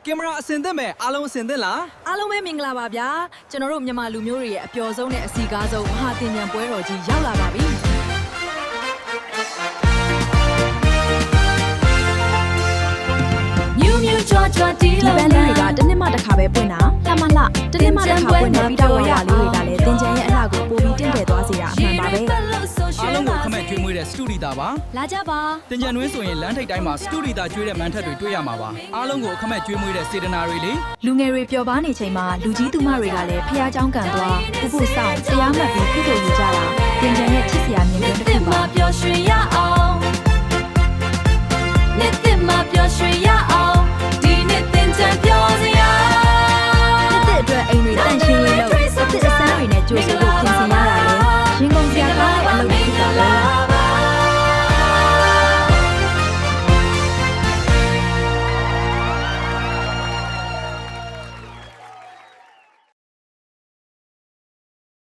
ကင်မရာအစင်သင့်မဲ့အားလုံးအစင်သင့်လား အားလုံးပဲမင်္ဂလာပါဗျာကျွန်တော်တို့မြန်မာလူမျိုးတွေရဲ့အပျော်ဆုံးနဲ့အစီကားဆုံးမဟာတင်ញံပွဲတော်ကြီးရောက်လာပါပြီမြူးမြူးချွာချွာတီးလုံးလေးတွေကတစ်နှစ်မှတစ်ခါပဲပွင့်တာလှမလှတစ်နှစ်မှတစ်ခါပွင့်နေပြီးတော့ရလေးတွေကလည်းတင်ကြံရဲ့အလှကိုပိုပြီးတင့်တယ်သွားစေတာအမှန်ပါပဲအားလုံးကိုခမက်ကျွေးမွေးတဲ့စတူဒီတာပါ လာကြပါ တင်ကြံတွင်းဆိုရင်လမ်းထိပ်တိုင်းမှာစတူဒီတာကျွေးတဲ့မန်းထက်တွေတွေ့ရမှာပါအားလုံးကိုခမက်ကျွေးမွေးတဲ့စေတနာတွေလေ လူငယ်တွေပျော်ပါနေချိန်မှာလူကြီးသူမတွေကလည်းဖះเจ้าကန်သွားဥပုဆောင်တရားမှတ်ပြီးကုသိုလ်ယူကြတာတင်ကြံရဲ့ချစ်စရာမြင်ကွင်းတစ်ခုပါပျော်ရွှင်ရအောင်နှစ်သက်မှာပျော်ရွှင်ရအောင်